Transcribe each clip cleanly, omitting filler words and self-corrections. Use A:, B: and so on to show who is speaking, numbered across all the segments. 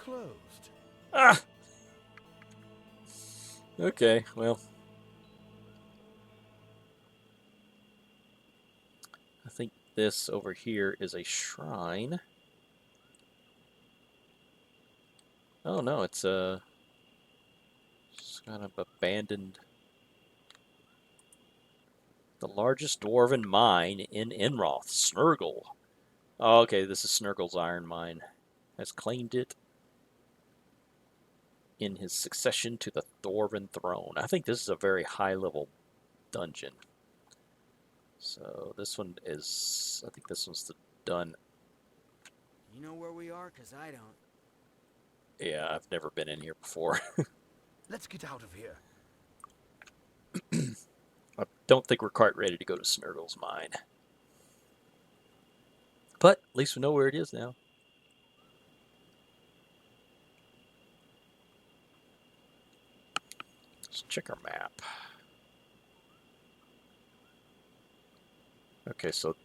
A: closed.
B: Ah! Okay, well. I think this over here is a shrine. Oh no, it's kind of abandoned. The largest dwarven mine in Enroth, Snurgle. Oh, okay, this is Snurgle's iron mine. Has claimed it in his succession to the Dwarven throne. I think this is a very high-level dungeon. So this one is, I think this one's done.
C: You know where we are? 'Cause I don't.
B: Yeah, I've never been in here before.
A: Let's get out of here.
B: I don't think we're quite ready to go to Snurgle's mine. But at least we know where it is now. Let's check our map. Okay, so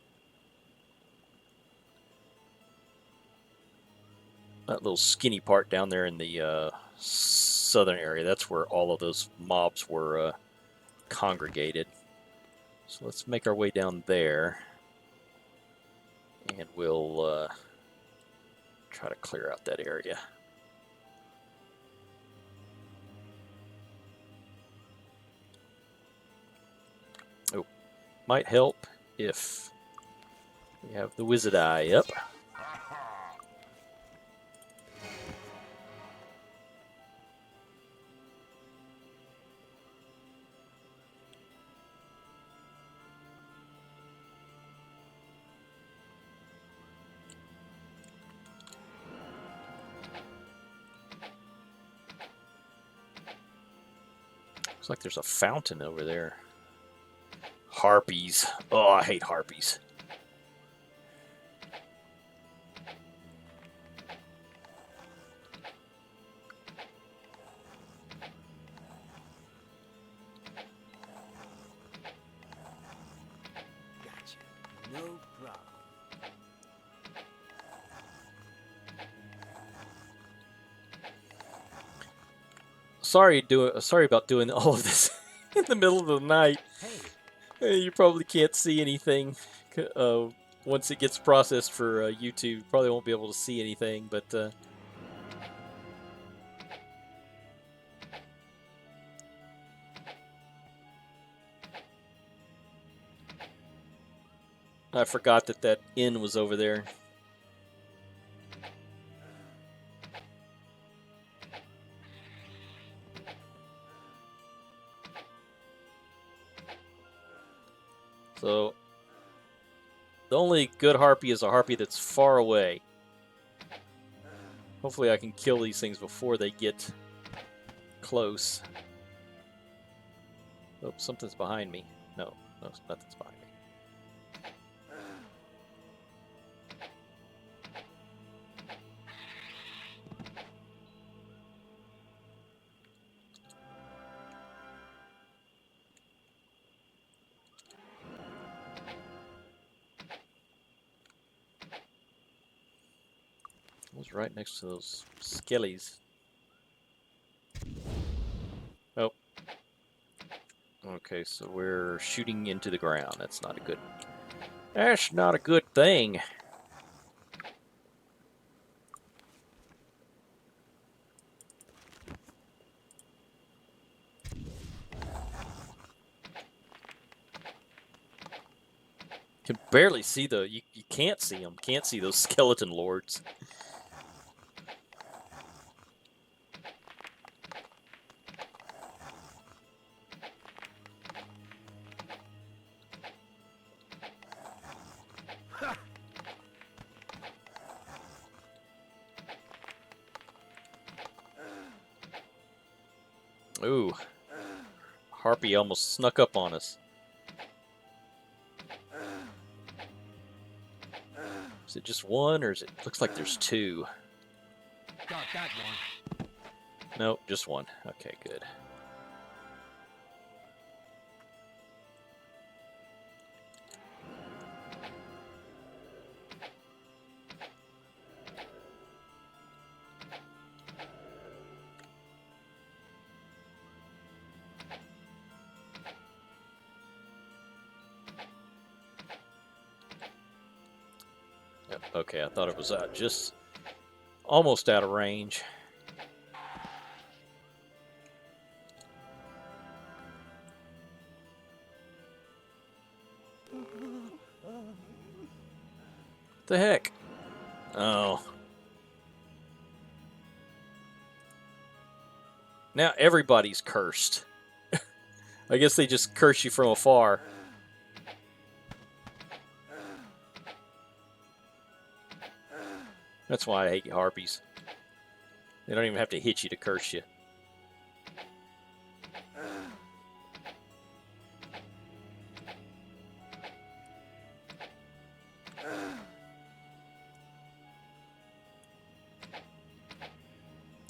B: that little skinny part down there in the southern area, that's where all of those mobs were congregated. So let's make our way down there. And we'll try to clear out that area. Oh, might help if we have the wizard eye up. Looks like there's a fountain over there. Harpies. Oh, I hate harpies.
C: Gotcha. No problem.
B: Sorry about doing all of this in the middle of the night.
C: Hey.
B: You probably can't see anything. Once it gets processed for YouTube, probably won't be able to see anything, but I forgot that inn was over there. So, the only good harpy is a harpy that's far away. Hopefully I can kill these things before they get close. Oh, something's behind me. No, nothing's behind me. I was right next to those skellies. Oh. Okay, so we're shooting into the ground. That's not a good thing. Can barely see you can't see them. Can't see those skeleton lords. Ooh. Harpy almost snuck up on us. Is it just one, or is it? Looks like there's two.
C: Got that one.
B: Nope, just one. Okay, good. Okay, I thought it was just almost out of range. What the heck? Oh. Now everybody's cursed. I guess they just curse you from afar. That's why I hate harpies. They don't even have to hit you to curse you.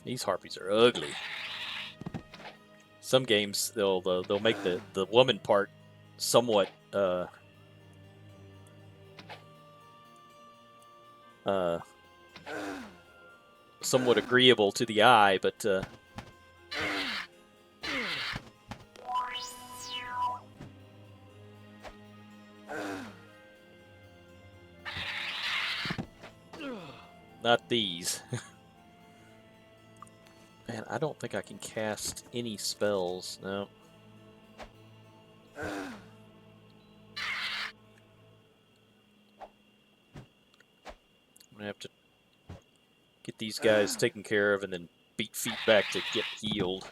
B: These harpies are ugly. Some games they'll make the woman part somewhat somewhat agreeable to the eye, but not these. Man, I don't think I can cast any spells. No. I'm gonna have to get these guys taken care of and then beat feet back to get healed.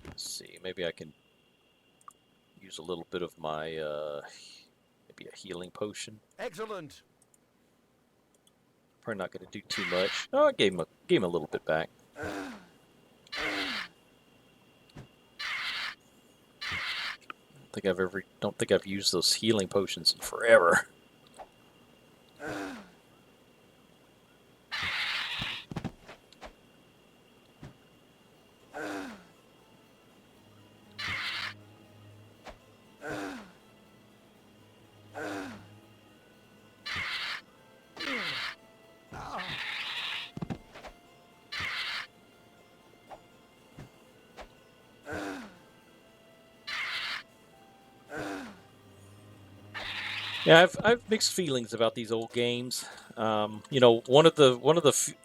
B: Let's see, maybe I can use a little bit of my maybe a healing potion.
A: Excellent.
B: Probably not going to do too much. Oh, I gave him a little bit back. Don't think I've used those healing potions in forever. Yeah, I've mixed feelings about these old games. You know, one of the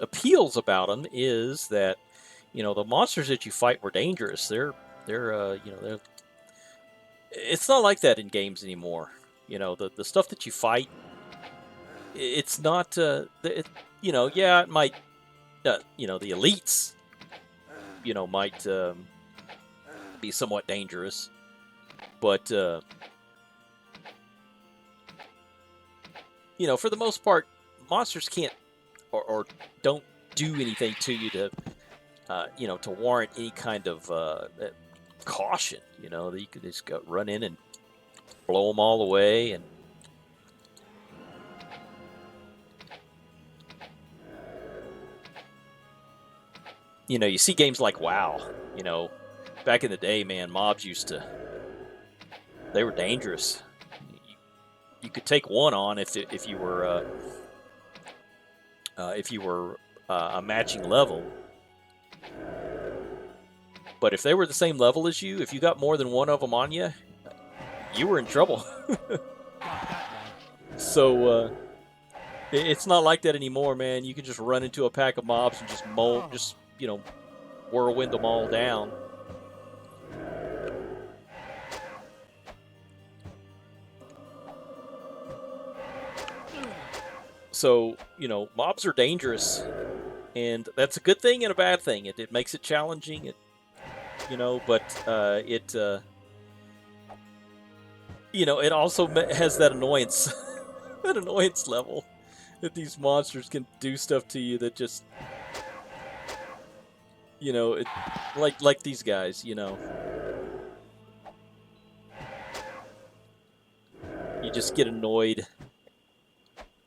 B: appeals about them is that, you know, the monsters that you fight were dangerous. They're it's not like that in games anymore. You know, the stuff that you fight, it's not you know, yeah, it might you know, the elites, you know, might be somewhat dangerous, but you know, for the most part, monsters can't or don't do anything to you to, you know, to warrant any kind of caution. You know, that you could just go run in and blow them all away, and you know, you see games like WoW. You know, back in the day, man, mobs they were dangerous. You could take one on if you were a matching level. But if they were the same level as you, if you got more than one of them on you, you were in trouble. So it's not like that anymore, man. You can just run into a pack of mobs and just you know, whirlwind them all down. So, you know, mobs are dangerous, and that's a good thing and a bad thing. It makes it challenging. You know, but you know, it also has that annoyance, that annoyance level that these monsters can do stuff to you that just, you know, like these guys, you know. You just get annoyed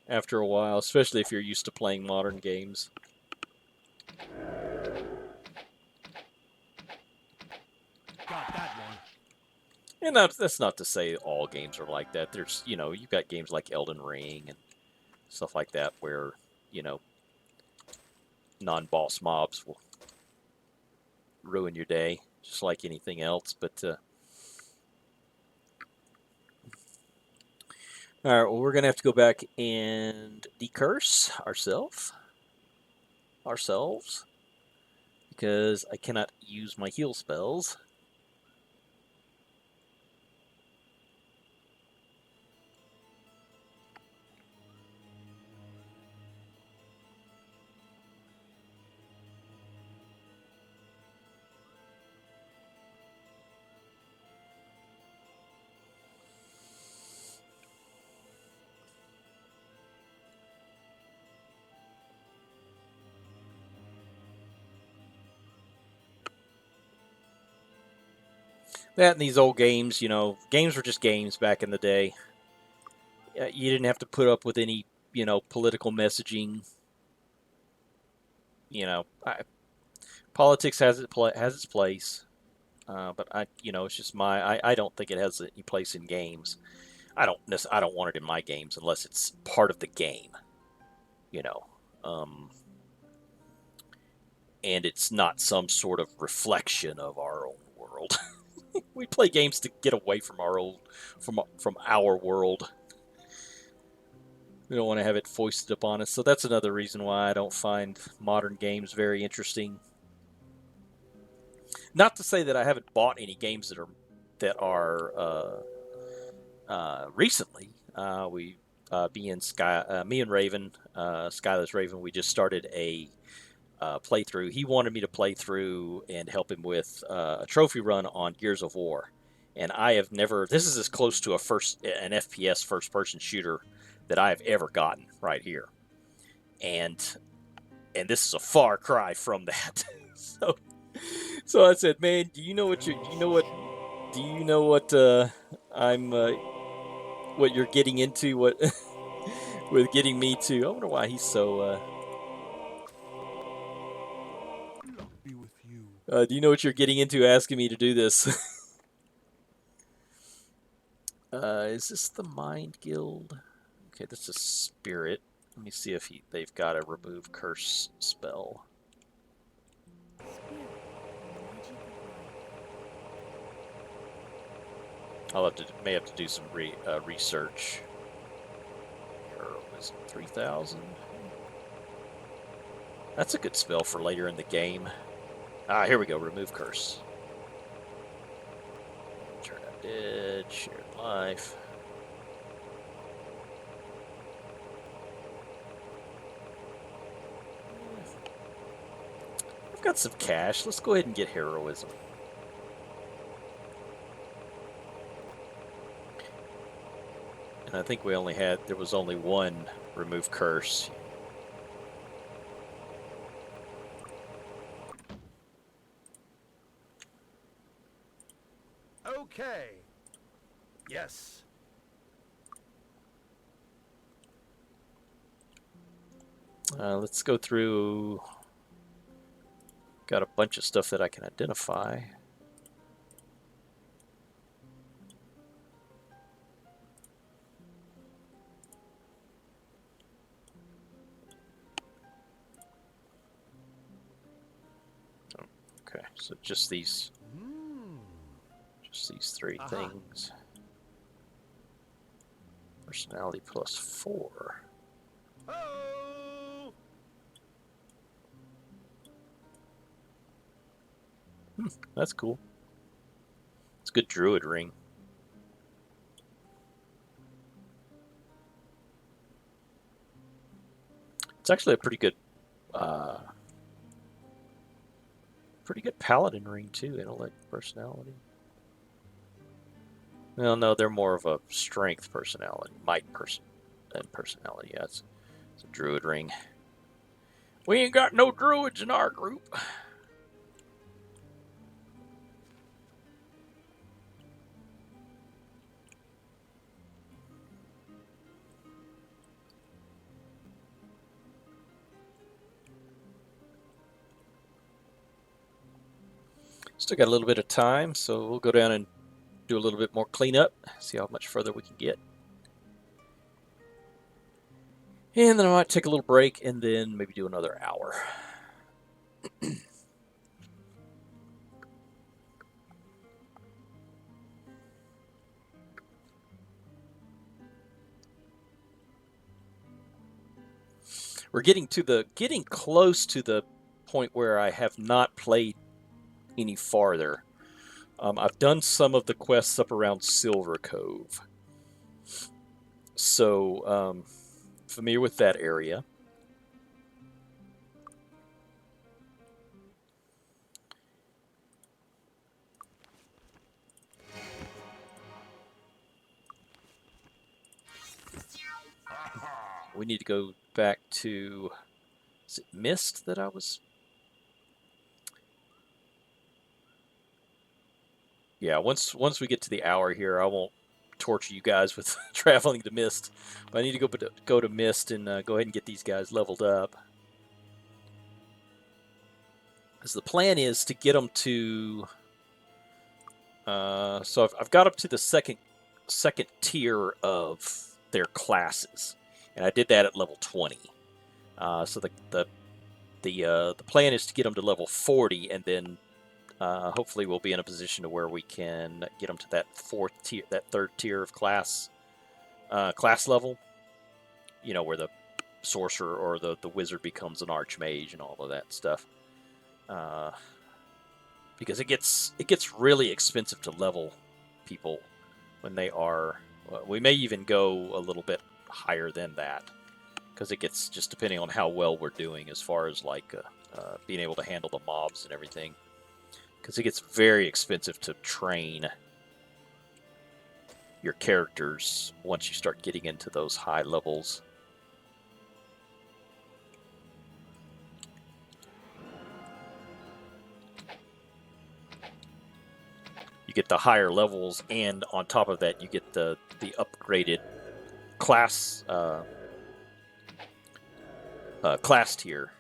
B: after a while, especially if you're used to playing modern games.
C: Got that one.
B: And that's not to say all games are like that. There's, you know, you've got games like Elden Ring and stuff like that where, you know, non-boss mobs will ruin your day, just like anything else. But all right, well, we're gonna have to go back and decurse ourselves, because I cannot use my heal spells. That in these old games, games were just games back in the day. You didn't have to put up with any, political messaging. You know, I, Politics has its place, but it's just I don't think it has any place in games. I don't want it in my games unless it's part of the game. You know, um, and it's not some sort of reflection of our own world. We play games to get away from from our world. We don't want to have it foisted upon us. So that's another reason why I don't find modern games very interesting. Not to say that I haven't bought any games that are recently. Me and Raven, Skylar's Raven, we just started a playthrough. He wanted me to play through and help him with a trophy run on Gears of War, and I have never. This is as close to an FPS first person shooter that I have ever gotten right here, and this is a far cry from that. so so I said, man, do you know what I'm what you're getting into, what with getting me to. I wonder why he's so
C: Luck be with you.
B: do you know what you're getting into asking me to do this? Is this the Mind Guild? Okay, this is Spirit. Let me see if they've got a remove curse spell. May have to do some research. Heroism 3000. That's a good spell for later in the game. Here we go. Remove curse. Turn out dead. Shared life. I've got some cash. Let's go ahead and get heroism. And I think there was only one remove curse.
A: Okay. Yes.
B: Let's go through. Got a bunch of stuff that I can identify. Okay, so just these three things. Personality +4.
A: Oh!
B: That's cool. It's a good druid ring. It's actually a pretty good paladin ring too. Intellect, personality. Well, no, they're more of a strength personality, and personality. Yeah, it's a druid ring. We ain't got no druids in our group. Still got a little bit of time, so we'll go down and do a little bit more cleanup, see how much further we can get. And then I might take a little break and then maybe do another hour. We're getting close to the point where I have not played any farther. I've done some of the quests up around Silver Cove, so familiar with that area. We need to go back to, is it Mist that I was? Yeah, once we get to the hour here, I won't torture you guys with traveling to Mist. But I need to go to Mist and go ahead and get these guys leveled up. Because the plan is to get them to. So I've got up to the second tier of their classes, and I did that at level 20. So the plan is to get them to level 40, and then hopefully we'll be in a position to where we can get them to that third tier of class level. You know, where the sorcerer or the wizard becomes an archmage and all of that stuff. Because it gets really expensive to level people when they are. We may even go a little bit higher than that, because it gets, just depending on how well we're doing as far as like being able to handle the mobs and everything. Because it gets very expensive to train your characters once you start getting into those high levels. You get the higher levels, and on top of that, you get the upgraded class class tier.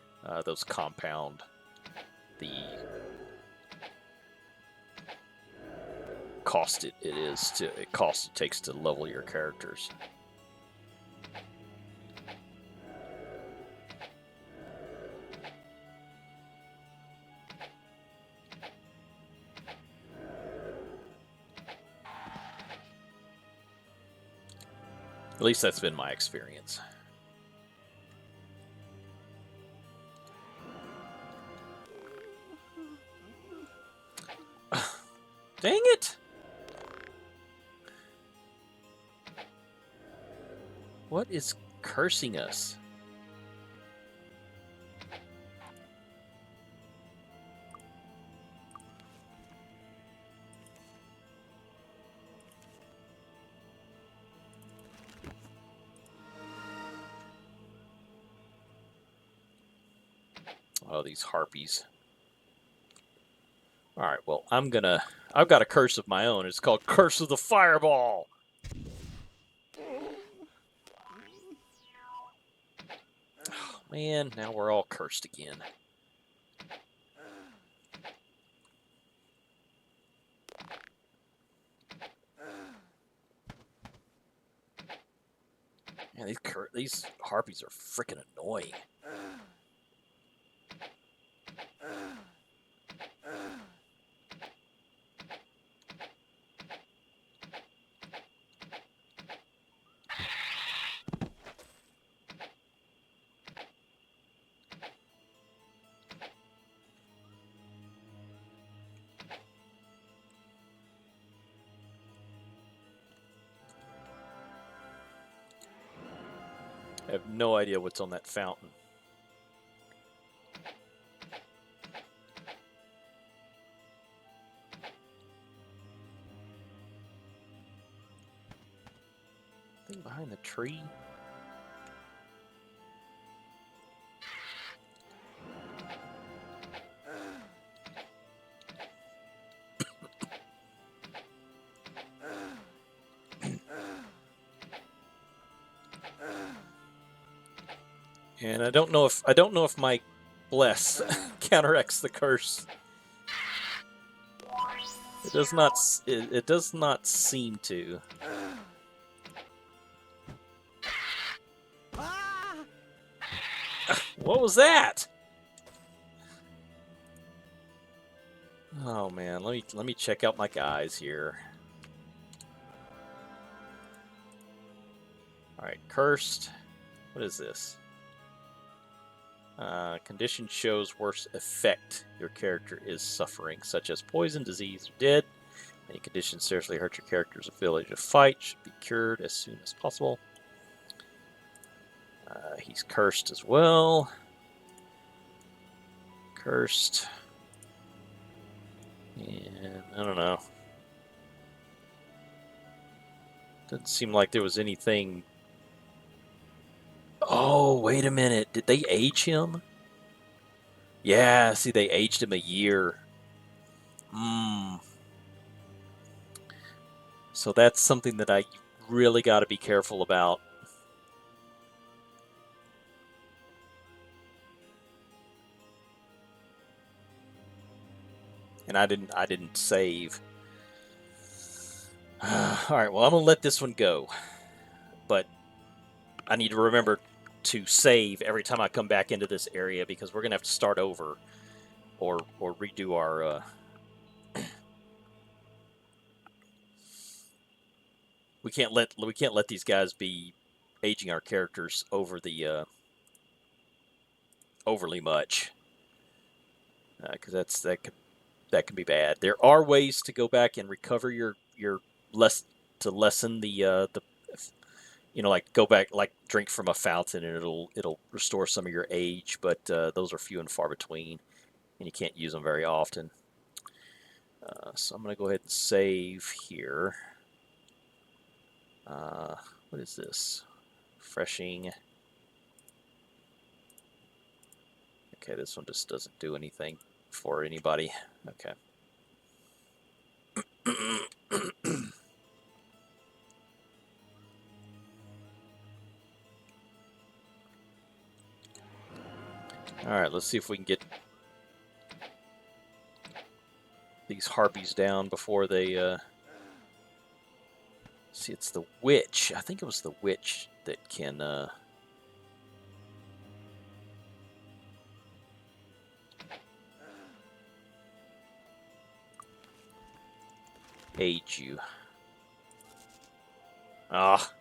B: Those compound the cost it takes to level your characters. At least that's been my experience. Dang it! What is cursing us? Oh, these harpies. Alright, well, I've got a curse of my own. It's called Curse of the Fireball! Oh, man, now we're all cursed again. Man, these harpies are freaking annoying. I have no idea what's on that fountain. Thing behind the tree? And I don't know if my bless counteracts the curse. It does not. It does not seem to. What was that? Oh man, let me check out my guys here. All right, cursed. What is this? Condition shows worse effect your character is suffering, such as poison, disease, or dead. Any condition seriously hurt your character's ability to fight should be cured as soon as possible. He's cursed as well. Cursed. And I don't know. Doesn't seem like there was anything. Oh, wait a minute. Did they age him? Yeah, see, they aged him a year. So that's something that I really got to be careful about. And I didn't save. All right, well, I'm going to let this one go. But I need to remember to save every time I come back into this area because we're going to have to start over or redo our we can't let these guys be aging our characters over the overly much because that can be bad. There are ways to go back and recover your to lessen the like go back, like drink from a fountain and it'll restore some of your age, but those are few and far between, and you can't use them very often. So I'm going to go ahead and save here. What is this? Refreshing. Okay, this one just doesn't do anything for anybody. Okay. Alright, let's see if we can get these harpies down before they, see, it's the witch. I think it was the witch that can, aid you. Ah.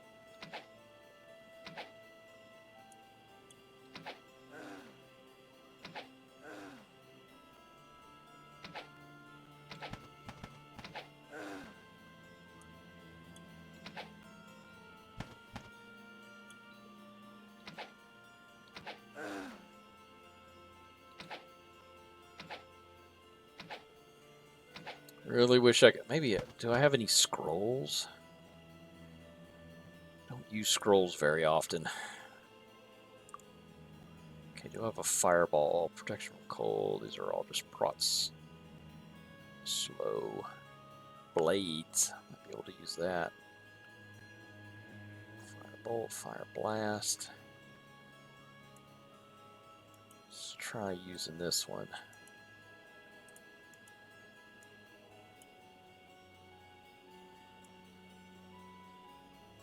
B: Really wish I could. Maybe, do I have any scrolls? Don't use scrolls very often. Okay, do I have a fireball? Protection from cold. These are all just prots. Slow. Blades. Might be able to use that. Firebolt, fire blast. Let's try using this one.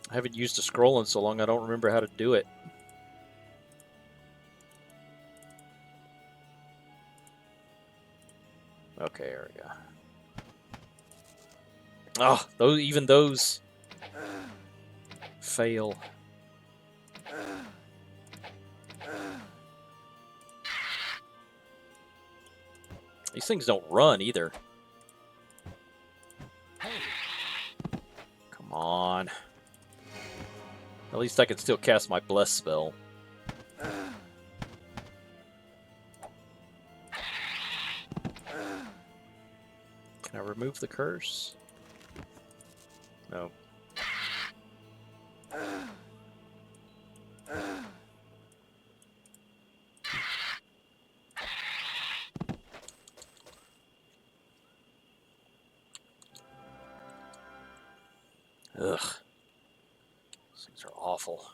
B: I haven't used a scroll in so long I don't remember how to do it. Okay, there we go. Oh, even those fail. These things don't run either. Come on. At least I can still cast my bless spell. Can I remove the curse? No. Ugh. These things are awful.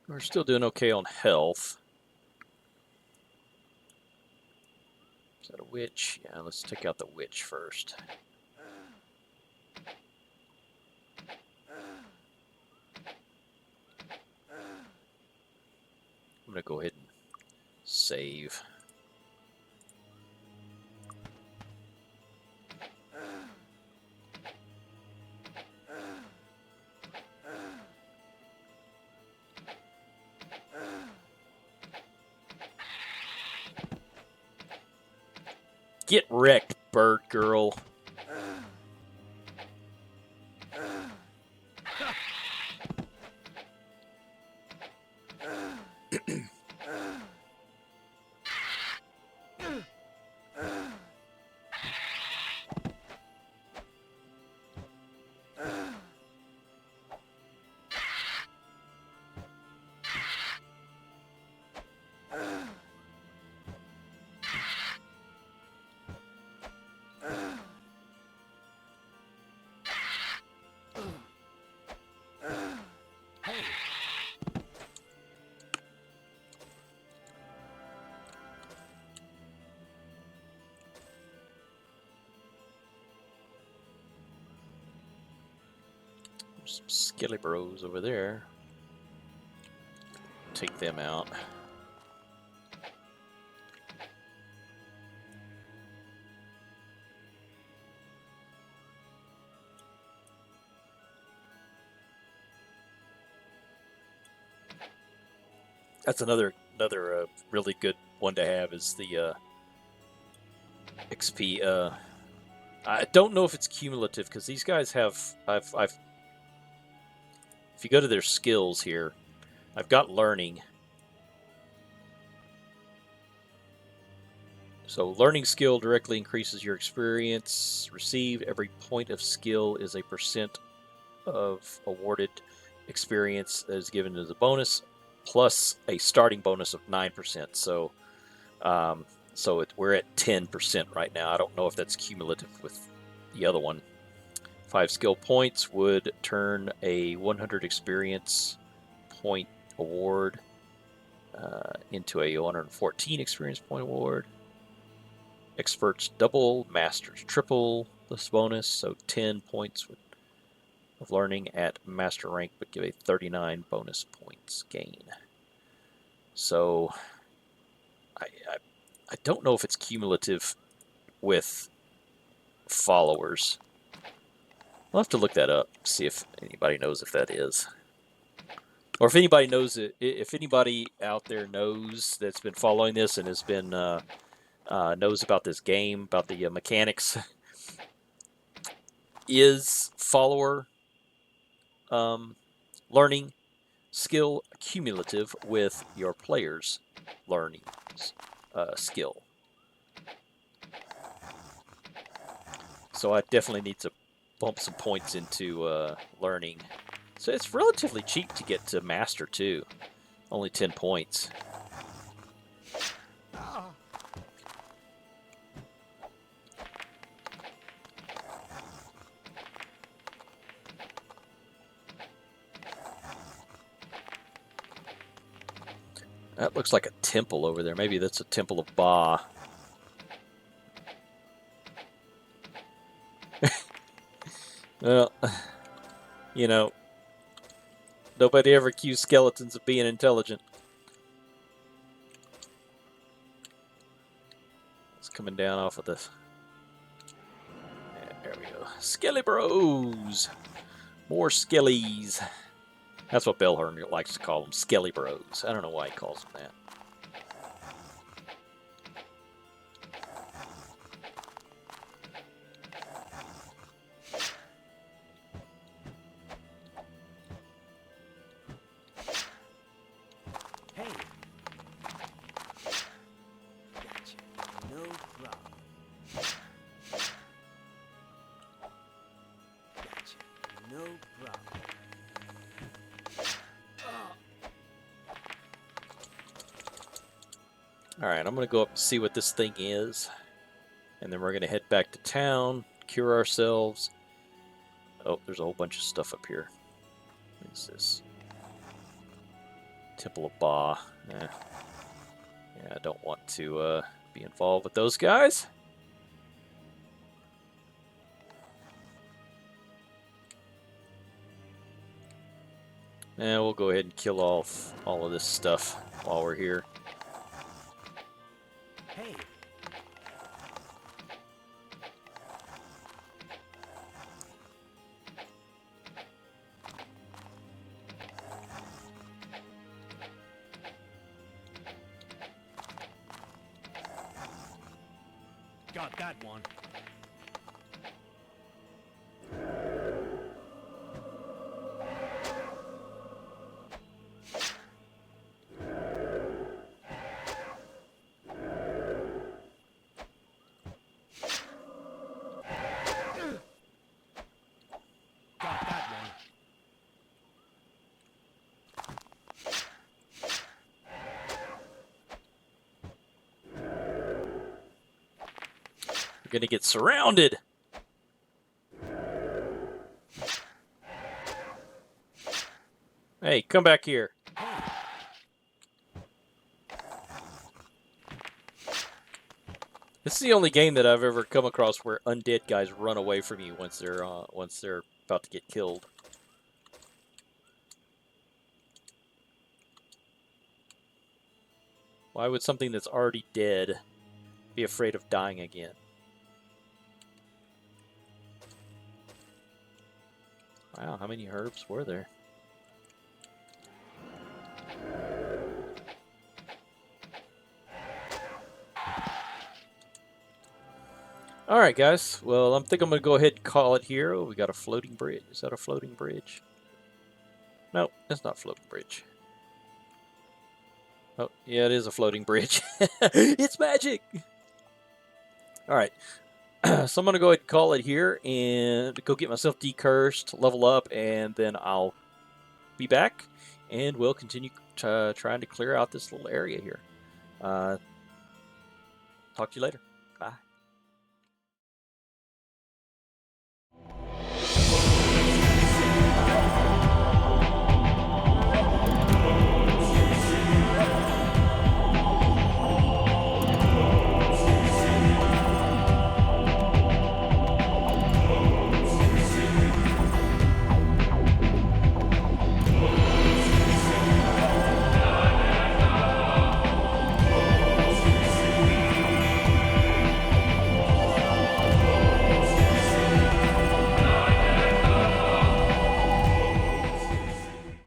B: We're still doing okay on health. Is that a witch? Yeah, let's take out the witch first. I'm going to go ahead and save. Get wrecked, bird girl. There's some skilly bros over there. Take them out. That's another really good one to have is the XP. I don't know if it's cumulative because these guys have. I've. If you go to their skills here, I've got learning. So learning skill directly increases your experience received. Every point of skill is a % of awarded experience that is given as a bonus, plus a starting bonus of 9%. So, we're at 10% right now. I don't know if that's cumulative with the other one. 5 skill points would turn a 100 experience point award into a 114 experience point award. Experts double, masters triple this bonus, so 10 points of learning at master rank would give a 39 bonus points gain. So I don't know if it's cumulative with followers. I'll have to look that up, see if anybody knows if that is. Or if anybody knows it, if anybody out there knows that's been following this and has been knows about this game, about the mechanics, is follower learning skill cumulative with your player's learning skill? So I definitely need to bump some points into learning. So it's relatively cheap to get to master too. Only 10 points. That looks like a temple over there. Maybe that's a temple of Ba. Well, you know, nobody ever accused skeletons of being intelligent. It's coming down off of this. Yeah, there we go. Skelly Bros! More skellies. That's what Bellhorn likes to call them, Skelly Bros. I don't know why he calls them that.
A: Hey. Gotcha. No problem. Gotcha. No problem.
B: Alright, I'm going to go up and see what this thing is. And then we're going to head back to town, cure ourselves. Oh, there's a whole bunch of stuff up here. What is this? Temple of Ba. Yeah, I don't want to be involved with those guys. And we'll go ahead and kill off all of this stuff while we're here.
A: Got that one. Got that one.
B: We're gonna get surrounded. Hey, come back here. This is the only game that I've ever come across where undead guys run away from you once they're about to get killed. Why would something that's already dead be afraid of dying again? Wow, how many herbs were there? Alright, guys. Well, I think I'm going to go ahead and call it here. Oh, we got a floating bridge. Is that a floating bridge? Nope, it's not a floating bridge. Oh, yeah, it is a floating bridge. It's magic! Alright. So I'm going to go ahead and call it here and go get myself decursed, level up, and then I'll be back, and we'll continue trying to clear out this little area here. Talk to you later.